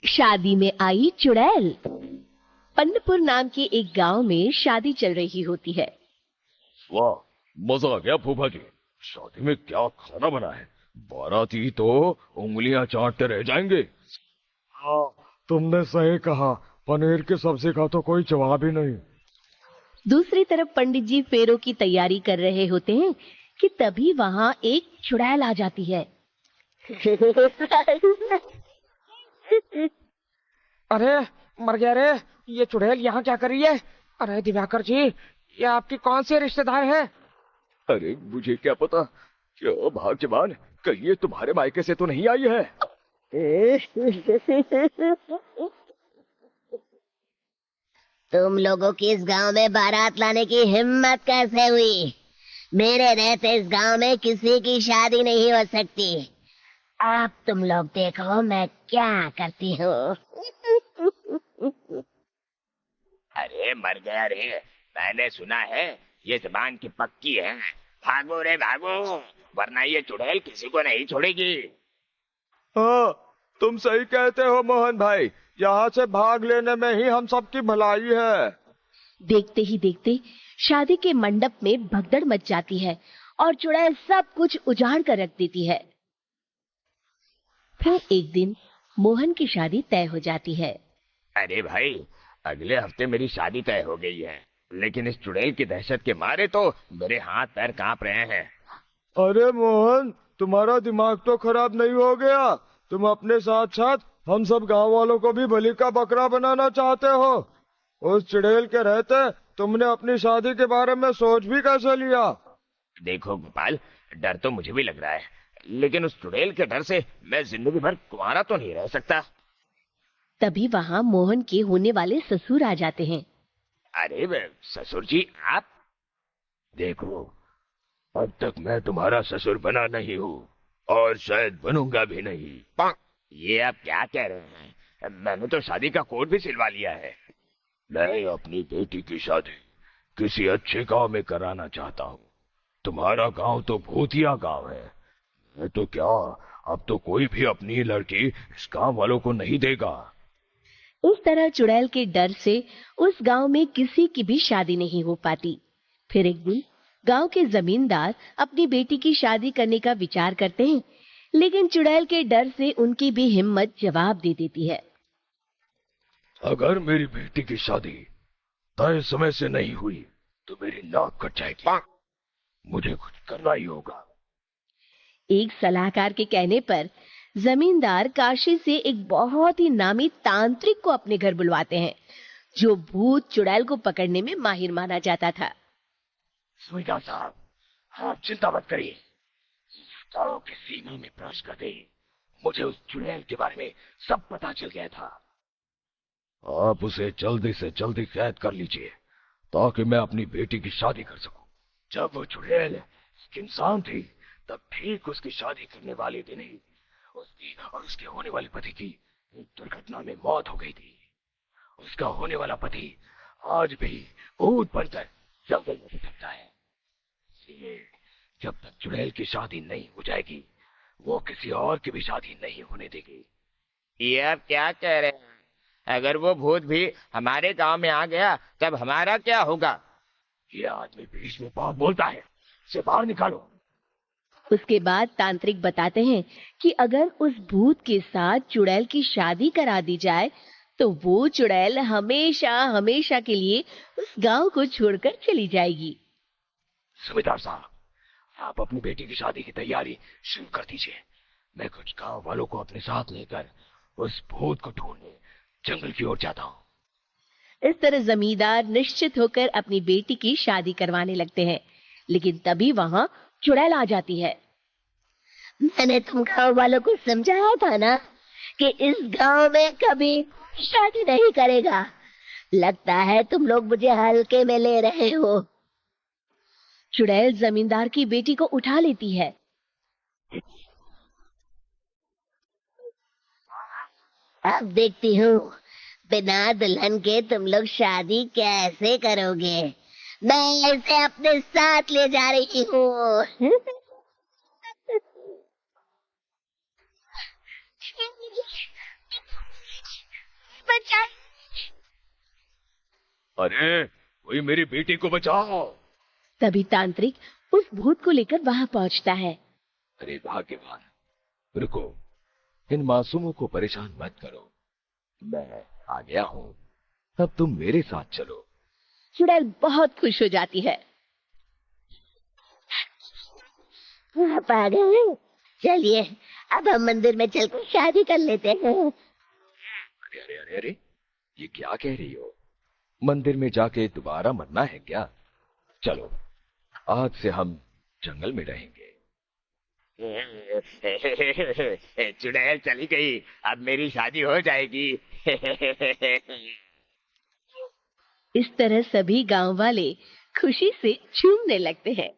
शादी में आई चुड़ैल। पन्नपुर नाम के एक गांव में शादी चल रही होती है। वाह, मजा आ गया फूफा जी। शादी में क्या खाना बना है? बाराती तो उंगलियां चाटते रह जाएंगे। हाँ, तुमने सही कहा। पनीर की सब्जी का तो कोई जवाब ही नहीं। दूसरी तरफ पंडित जी फेरों की तैयारी कर रहे होते हैं कि तभी वहां एक चुड़ैल आ जाती है। अरे मर गया रे, ये चुड़ैल यहाँ क्या कर रही है? अरे दिवाकर जी, ये आपकी कौन सी रिश्तेदार है? अरे मुझे क्या पता। क्या भाग्यवान, कहीं ये तुम्हारे मायके से तो नहीं आई है? तुम लोगों की इस गांव में बारात लाने की हिम्मत कैसे हुई? मेरे रहते इस गांव में किसी की शादी नहीं हो सकती। अब तुम लोग देखो मैं क्या करती हूँ। अरे मर गया रे, मैंने सुना है ये जबान की पक्की है। भागो रे भागो, वरना ये चुड़ैल किसी को नहीं छोड़ेगी। हाँ, तुम सही कहते हो मोहन भाई। यहाँ से भाग लेने में ही हम सबकी भलाई है। देखते ही देखते शादी के मंडप में भगदड़ मच जाती है और चुड़ैल सब कुछ उजाड़ कर रख देती है। फिर एक दिन मोहन की शादी तय हो जाती है। अरे भाई, अगले हफ्ते मेरी शादी तय हो गई है, लेकिन इस चुड़ैल की दहशत के मारे तो मेरे हाथ पैर कांप रहे हैं। अरे मोहन, तुम्हारा दिमाग तो खराब नहीं हो गया? तुम अपने साथ साथ हम सब गांव वालों को भी बलि का बकरा बनाना चाहते हो? उस चुड़ैल के रहते तुमने अपनी शादी के बारे में सोच भी कैसे लिया? देखो गोपाल, डर तो मुझे भी लग रहा है, लेकिन उस चुड़ैल के डर से मैं जिंदगी भर कुंवारा तो नहीं रह सकता। तभी वहां मोहन के होने वाले ससुर आ जाते हैं। अरे ससुर जी आप? देखो, अब तक मैं तुम्हारा ससुर बना नहीं हूँ और शायद बनूंगा भी नहीं। ये आप क्या कह रहे हैं? मैंने तो शादी का कोट भी सिलवा लिया है। मैं अपनी बेटी की शादी किसी अच्छे गांव में कराना चाहता हूँ। तुम्हारा गांव तो भूतिया गांव है। मैं तो क्या, अब तो कोई भी अपनी लड़की इस गांव वालों को नहीं देगा। इस तरह चुड़ैल के डर से उस गांव में किसी की भी शादी नहीं हो पाती। फिर एक दिन गांव के जमींदार अपनी बेटी की शादी करने का विचार करते हैं, लेकिन चुड़ैल के डर से उनकी भी हिम्मत जवाब दे देती है। अगर मेरी बेटी की शादी तय समय से नहीं हुई तो मेरी नाक कट जाएगी। मुझे कुछ करना ही होगा। एक सलाहकार के कहने पर जमींदार काशी से एक बहुत ही नामी तांत्रिक को अपने घर बुलवाते हैं, जो भूत चुड़ैल को पकड़ने में माहिर माना जाता था। सुविधा साहब, आप चिंता मत करिए, गांव की सीमा में प्रवेश कर दे। मुझे उस चुड़ैल के बारे में सब पता चल गया था। आप उसे जल्दी से जल्दी कैद कर लीजिए ताकि मैं अपनी बेटी की शादी कर सकूं। जब वो चुड़ैल एक इंसान थी, तब ठीक उसकी शादी करने वाले दिन ही उसकी और उसके होने वाले पति की एक दुर्घटना में मौत हो गई थी। उसका होने वाला पति आज भी भूत बनकर जंगल में भटकता है। इसलिए जब तक चुड़ैल की शादी नहीं हो जाएगी, वो किसी और की भी शादी नहीं होने देगी। ये आप क्या कह रहे हैं? अगर वो भूत भी हमारे गांव में आ गया, तब हमारा क्या होगा? ये आदमी बीच में पाप बोलता है, इसे बाहर निकालो। उसके बाद तांत्रिक बताते हैं कि अगर उस भूत के साथ चुड़ैल की शादी करा दी जाए तो वो चुड़ैल हमेशा हमेशा के लिए उस गांव को छोड़कर चली जाएगी। सुबेदार साहब, आप अपनी बेटी की शादी की तैयारी शुरू कर दीजिए। मैं कुछ गांव वालों को अपने साथ लेकर उस भूत को ढूंढने जंगल की ओर जाता हूँ। इस तरह जमींदार निश्चित होकर अपनी बेटी की शादी करवाने लगते हैं, लेकिन तभी वहां चुड़ैल आ जाती है। मैंने तुम गांव वालों को समझाया था ना कि इस गांव में कभी शादी नहीं करेगा। लगता है तुम लोग मुझे हल्के में ले रहे हो। चुड़ैल जमींदार की बेटी को उठा लेती है। अब देखती हूँ बिना दुल्हन के तुम लोग शादी कैसे करोगे। मैं इसे अपने साथ ले जा रही हूँ। अरे कोई मेरी बेटी को बचाओ। तभी तांत्रिक उस भूत को लेकर वहां पहुंचता है। अरे भाग्यवान, रुको, इन मासूमों को परेशान मत करो, मैं आ गया हूँ, अब तुम मेरे साथ चलो। चुड़ैल बहुत खुश हो जाती है। आप आ गए, चलिए अब हम मंदिर में चलकर शादी कर लेते हैं। अरे अरे अरे अरे, ये क्या कह रही हो? मंदिर में जाके दोबारा मरना है क्या? चलो, आज से हम जंगल में रहेंगे। चुड़ैल चली गई, अब मेरी शादी हो जाएगी। इस तरह सभी गांव वाले खुशी से झूमने लगते हैं।